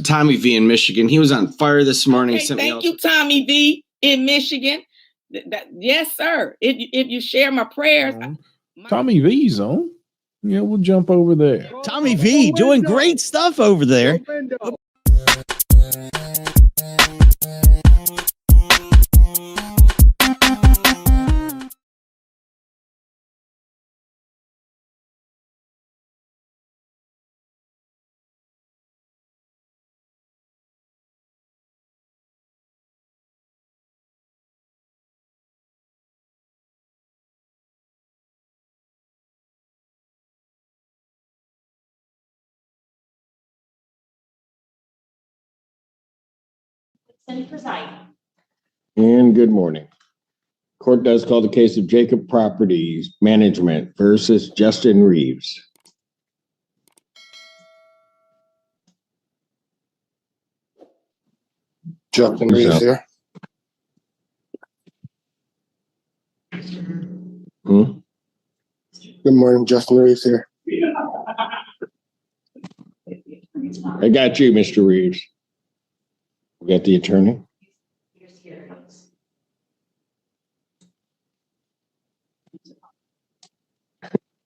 Tommy V in Michigan. He was on fire this morning. Okay, thank you, Tommy V in Michigan. Yes, sir. If you share my prayers. Tommy V's on. Yeah, we'll jump over there. Tommy V doing great stuff over there. And good morning. Court does call the case of Jacob Properties Management versus Justin Reeves. Justin Reeves here. Good morning, Justin Reeves here. I got you, Mr. Reeves. We got the attorney.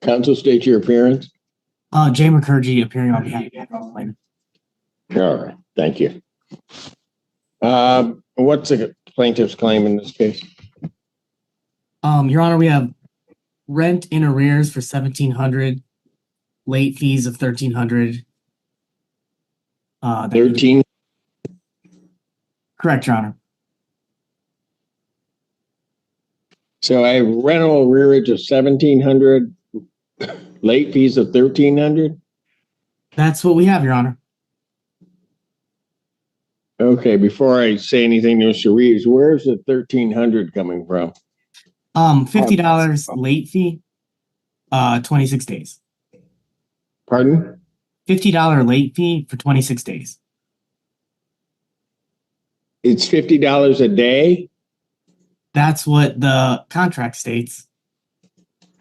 Counsel, state your appearance. Jay McCurgy appearing on behalf of the plaintiff. All right, thank you. What's the plaintiff's claim in this case? Your Honor, we have rent in arrears for $1,700, late fees of $1,300. 13. Correct, Your Honor. So I have rental arrearage of $1,700, late fees of $1,300. That's what we have, Your Honor. Okay, before I say anything to Mr. Reeves, where's the $1,300 coming from? $50 late fee, 26 days. Pardon? $50 late fee for 26 days. It's $50 a day? That's what the contract states.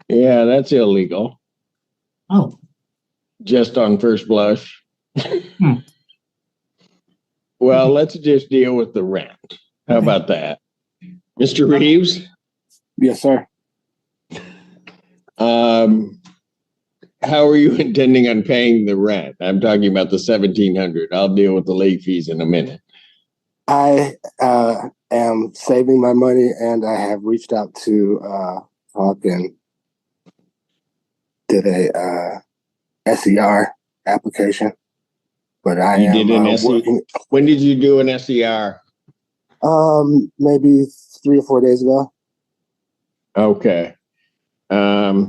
Yeah, that's illegal. Oh. Just on first blush. Well, let's just deal with the rent. How about that? Mr. Reeves? Yes, sir. How are you intending on paying the rent? I'm talking about the $1,700. I'll deal with the late fees in a minute. I am saving my money, and I have reached out to Hawk and did a SER application. But I you am did an SER. working. When did you do an SER? Maybe 3 or 4 days ago. Okay. All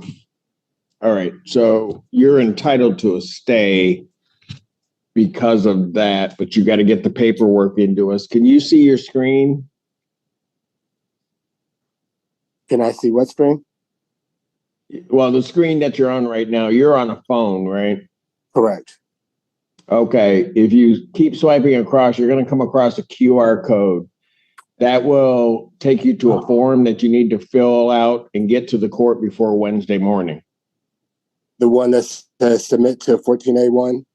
right. So you're entitled to a stay because of that, but you got to get the paperwork into us. Can you see your screen? Can I see what screen? Well, the screen that you're on right now, you're on a phone, right? Correct. Okay. If you keep swiping across, you're going to come across a QR code. That will take you to a form that you need to fill out and get to the court before Wednesday morning. The one that's submit to 14A1?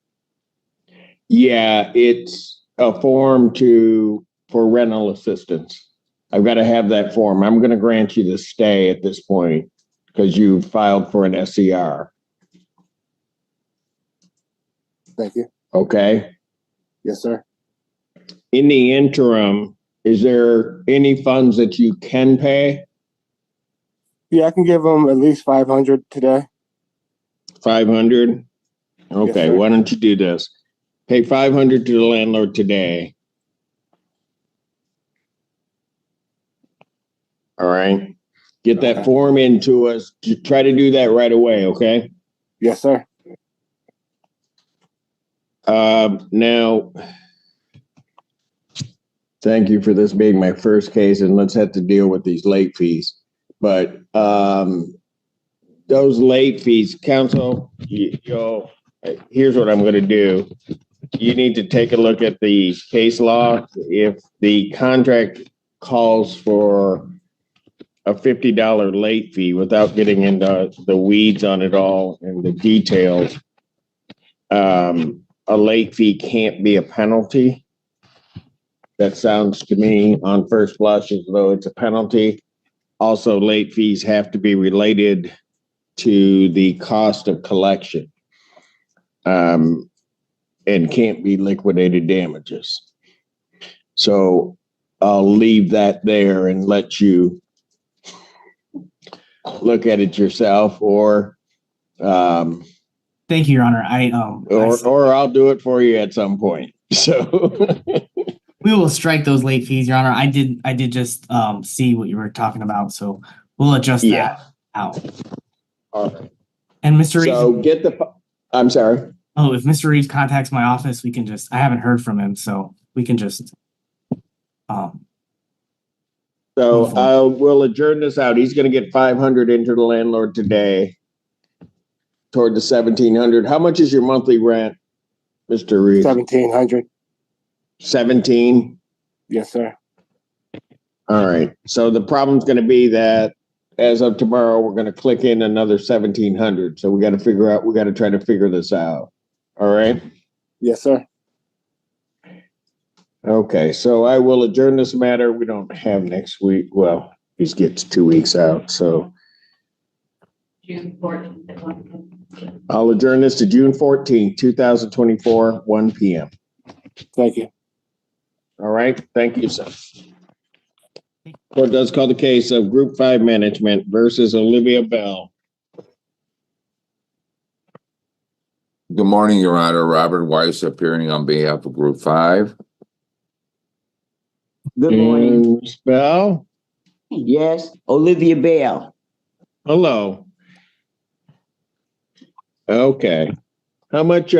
Yeah, it's a form for rental assistance. I've got to have that form. I'm going to grant you the stay at this point because you filed for an SER. Thank you. Okay. Yes, sir. In the interim, is there any funds that you can pay? Yeah, I can give them at least 500 today. 500? Okay, Yes, why don't you do this? Pay 500 to the landlord today. All right. Get that form into us. Try to do that right away, okay? Yes, sir. Now, thank you for this being my first case, and let's have to deal with these late fees. But those late fees, counsel, here's what I'm going to do. You need to take a look at the case law. If the contract calls for a $50 late fee without getting into the weeds on it all and the details, a late fee can't be a penalty. That sounds to me on first blush as though it's a penalty. Also, late fees have to be related to the cost of collection, and can't be liquidated damages. So I'll leave that there and let you look at it yourself, or Thank you, Your Honor. or I'll do it for you at some point. So We will strike those late fees, Your Honor. I did just see what you were talking about, so we'll adjust Yeah. that out. all right. And Mr. Reeves, So get the. I'm sorry. if Mr. Reeves contacts my office, we can just. I haven't heard from him, so we can just. So we'll adjourn this out. He's going to get 500 into the landlord today, toward the 1,700. How much is your monthly rent, Mr. Reeves? 1,700. 17. Yes, sir. All right. So the problem's going to be that as of tomorrow, we're going to click in another 1,700. So we got to try to figure this out. All right. Yes, sir. Okay. So I will adjourn this matter. We don't have next week. Well, he gets 2 weeks out. So June 14th. I'll adjourn this to June 14th, 2024, 1 p.m. Thank you. All right. Thank you, sir. Court does call the case of Group 5 Management versus Olivia Bell. Good morning, Your Honor. Robert Weiss appearing on behalf of Group 5. Good morning. Ms. Bell. Yes, Olivia Bell. Hello. Okay. How much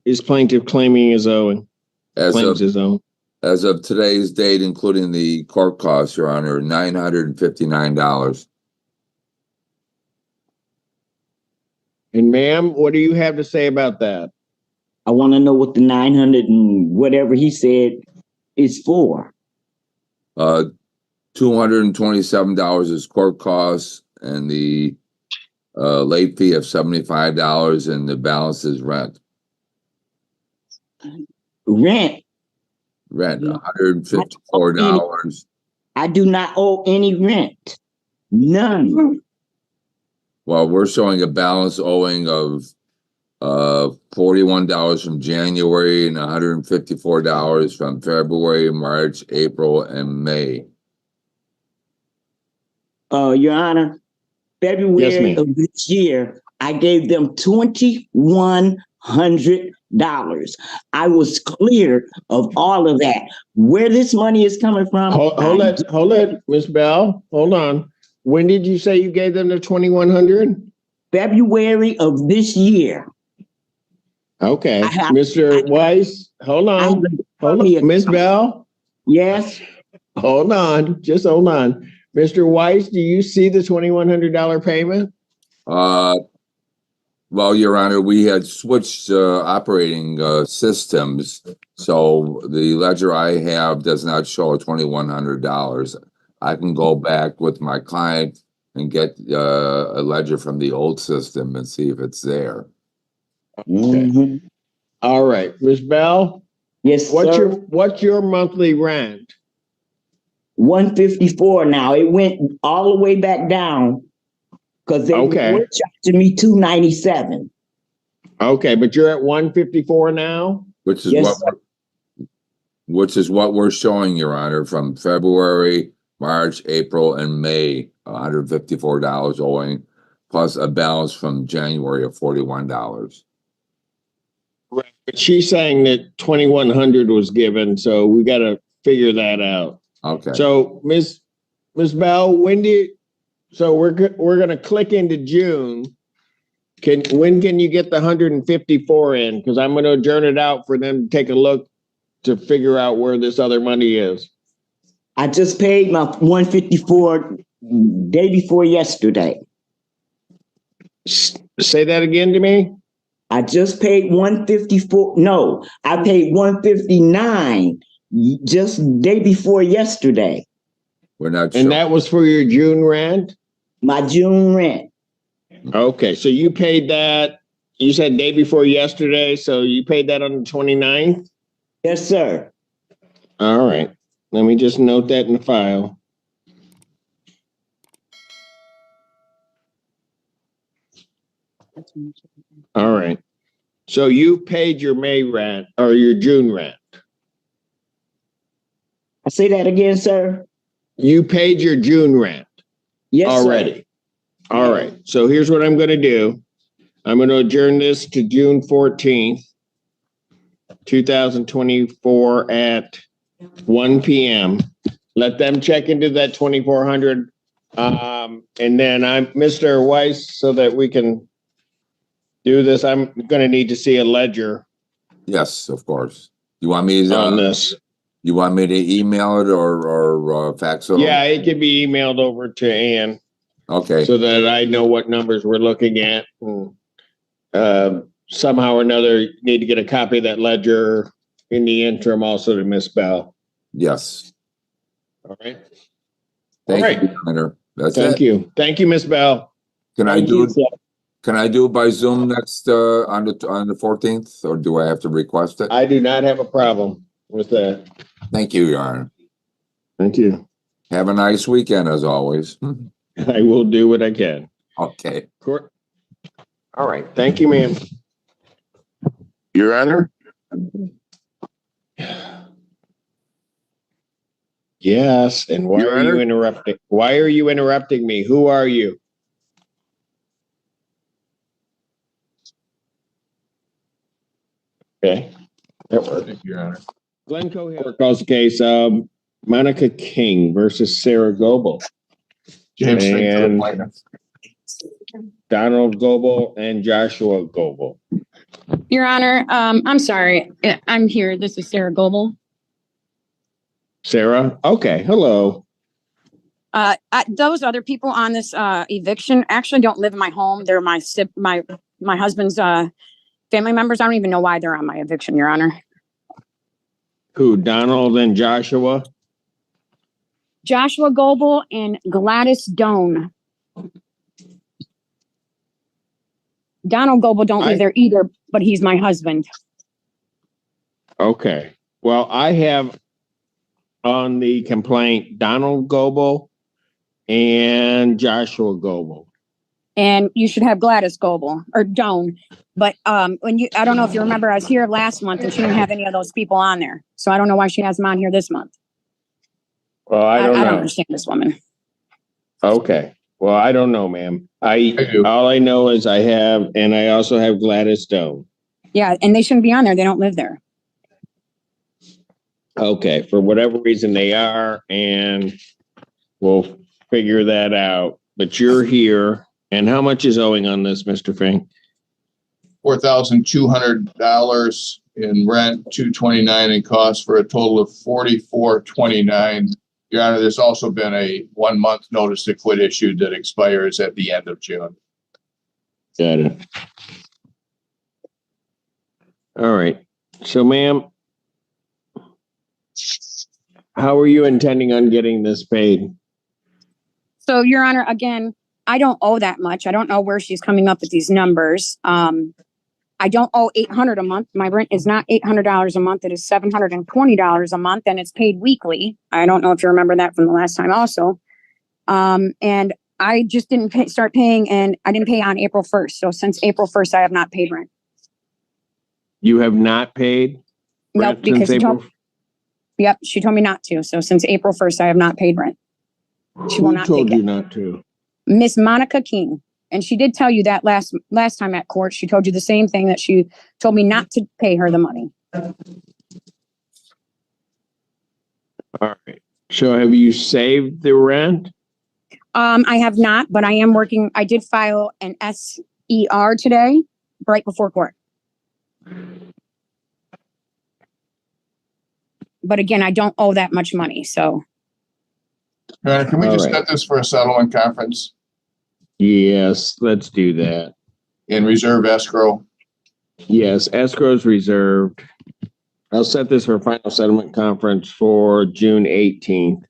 is plaintiff claiming is owing? Claims his own. As of today's date, including the court costs, Your Honor, $959. And ma'am, what do you have to say about that? I want to know what the 900 and whatever he said is for. $227 is court costs, and the late fee of $75, and the balance is rent. Rent. $154. I do not owe any rent. None. Well, we're showing a balance owing of $41 from January and $154 from February, March, April, and May. Your Honor, February of this year, I gave them $2,100. I was clear of all of that. Where this money is coming from? Hold it, Ms. Bell. Hold on. When did you say you gave them the 2,100? February of this year. Okay, Mr. Weiss, hold on. Ms. Bell? Yes. Hold on, just hold on. Mr. Weiss, do you see the $2,100 payment? Well, Your Honor, we had switched operating systems, so the ledger I have does not show $2,100. I can go back with my client and get a ledger from the old system and see if it's there. Mm-hmm. All right, Ms. Bell? Yes, sir. What's your monthly rent? $154 now. It went all the way back down because they were charging me $297. Okay, but you're at $154 now? Which is what we're showing, Your Honor, from February, March, April, and May, $154 owing, plus a balance from January of $41. Right, but she's saying that 2,100 was given, so we got to figure that out. Okay. So, Ms. Bell, so we're going to click into June. When can you get the 154 in? Because I'm going to adjourn it out for them to take a look to figure out where this other money is. I just paid my 154 day before yesterday. Say that again to me. I just paid 154. No, I paid 159 just day before yesterday. We're not sure. And that was for your June rent? My June rent. Okay, so you paid that you said day before yesterday, so you paid that on the 29th? Yes, sir. All right. Let me just note that in the file. All right. So you paid your May rent or your June rent. I say that again, sir. You paid your June rent Yes, already. sir. All right. So here's what I'm going to do. I'm going to adjourn this to June 14th, 2024 at 1 p.m. Let them check into that 2,400. And then I'm Mr. Weiss, so that we can do this. I'm going to need to see a ledger Yes, of course. You want me on to, this. you want me to email it or fax it? Yeah, it can be emailed over to Ann Okay, so that I know what numbers we're looking at. Somehow or another, need to get a copy of that ledger in the interim also to Miss Bell. yes. All right. Thank All right. you, Your Honor. That's Thank it. you. Thank you, Miss Bell. Can I Thank do you, it? sir. Can I do it by Zoom next on the 14th, or do I have to request it? I do not have a problem with that. Thank you, Your Honor. Thank you. Have a nice weekend as always. I will do what I can. Okay. Court. All right. Thank you, ma'am. Your Honor. Yes, and why are you interrupting? Why are you interrupting me? Who are you? Okay. That works. Your Honor. Glenn Cohill calls the case of Monica King versus Sarah Goble. James And Frank, Donald Goble and Joshua Goble. Your Honor, I'm sorry. I'm here. This is Sarah Goble. Sarah? Okay. Hello. Those other people on this eviction actually don't live in my home. They're my husband's family members. I don't even know why they're on my eviction, Your Honor. Who, Donald and Joshua? Joshua Goble and Gladys Doan. Donald Goble don't live there either, but he's my husband. Okay. Well, I have on the complaint Donald Goble and Joshua Goble. And you should have Gladys Goble or Doan. But I don't know if you remember, I was here last month and she didn't have any of those people on there. So I don't know why she has them on here this month. Well, I don't know. Understand this woman. Okay. Well, I don't know, ma'am. All I know is I have, and I also have Gladys Doan. Yeah, and they shouldn't be on there. They don't live there. Okay, for whatever reason they are, and we'll figure that out. But you're here, and how much is owing on this, Mr. Fink? $4,200 in rent, $229 in costs for a total of $44.29. Your Honor, there's also been a 1 month notice to quit issued that expires at the end of June. Got it. All right. So, ma'am, how are you intending on getting this paid? So, Your Honor, again, I don't owe that much. I don't know where she's coming up with these numbers. I don't owe $800 a month. My rent is not $800 a month. It is $720 a month, and it's paid weekly. I don't know if you remember that from the last time also. And I just didn't start paying, and I didn't pay on April 1st. So since April 1st, I have not paid rent. You have not paid rent because since April? she told me not to. So since April 1st, I have not paid rent. She will not Who told take you it. not to? Miss Monica King. And she did tell you that last time at court. She told you the same thing, that she told me not to pay her the money. All right. So have you saved the rent? I have not, but I am working. I did file an SER today, right before court. But again, I don't owe that much money, so. Your Honor, can we All just right. set this for a settlement conference Yes, let's do that. in reserve escrow? Yes, escrow is reserved. I'll set this for a final settlement conference for June 18th,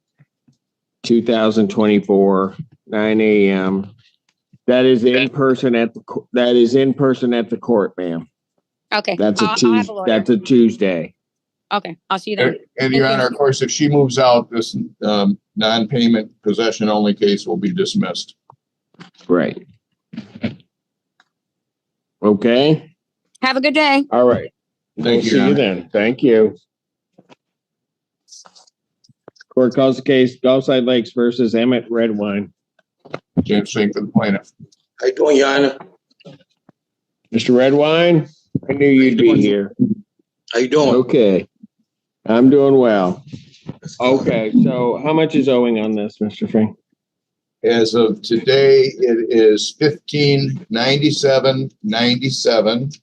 2024, 9 a.m. That is in person at the court, ma'am. Okay. That's a I'll have Tuesday. a lawyer. That's a Tuesday. Okay, I'll see you there. And Your Thank you. Honor, of course, if she moves out, this non-payment possession only case will be dismissed. Right. Okay. Have a good day. All right. We'll Thank you, see Your you Honor. then. Thank you. Court calls the case Golfside Lakes versus Emmett Redwine. James Fink for the plaintiff. How you doing, Your Honor? Mr. Redwine, I knew you'd be here. How you doing? Okay. I'm doing well. Okay, so how much is owing on this, Mr. Fink? As of today, it is $1597.97,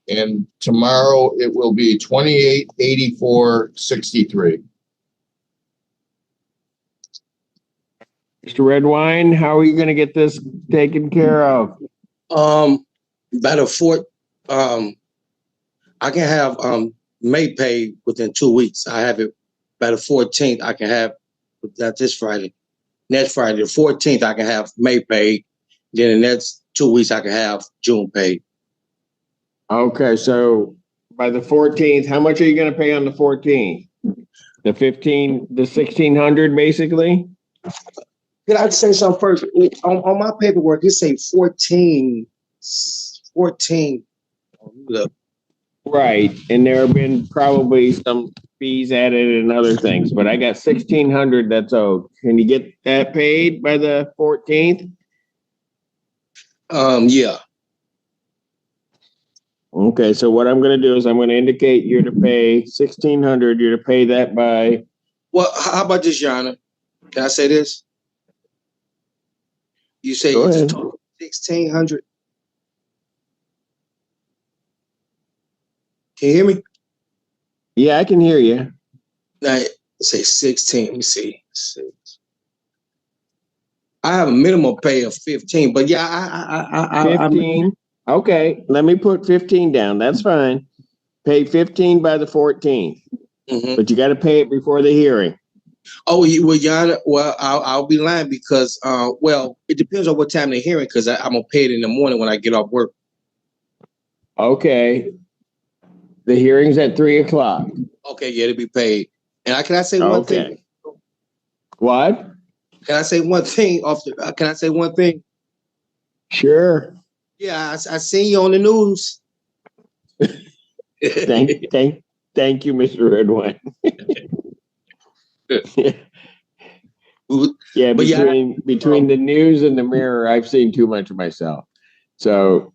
and tomorrow it will be $2884.63. Mr. Redwine, how are you going to get this taken care of? About a I can have May pay within 2 weeks. I have it by the 14th. I can have not this Friday, next Friday, the 14th. I can have May paid. Then the next 2 weeks I can have June paid. Okay, so by the 14th, how much are you going to pay on the 14th? The 1600 basically? Can I say something first? On my paperwork, it say 14. Look. Right, and there have been probably some fees added and other things, but I got 1600 that's owed. Can you get that paid by the 14th? Yeah. Okay, so what I'm going to do is I'm going to indicate you're to pay 1600. You're to pay that by. Well, how about this, Your Honor? Can I say this? You say Go it's a ahead. total of 1600. Can you hear me? Yeah, I can hear you. Now, say 16. Let me see. I have a minimum pay of 15, but yeah, I 15. Okay, let me put 15 down. That's fine. Pay 15 by the 14th, but you got to pay it before the hearing. Oh, well, Your Honor, well, I'll be lying because, well, it depends on what time they're hearing because I'm gonna pay it in the morning when I get off work. Okay. The hearing's at 3:00. Okay, yeah, it'll be paid. And can I say one thing? What? Can I say one thing can I say one thing? Sure. Yeah, I seen you on the news. Thank you, Mr. Redwine. Yeah, between the news and the mirror, I've seen too much of myself. So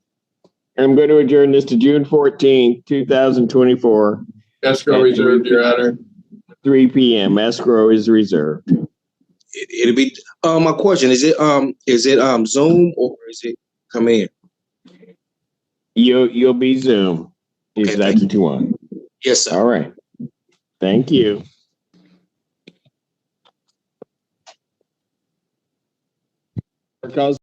I'm going to adjourn this to June 14th, 2024. Escrow reserved, Your Honor. 3 p.m. Escrow is reserved. It'll be my question, is it Zoom or is it come in? You'll be Zoom. Okay, If that's what you want. Yes, sir. All right. Thank you. Because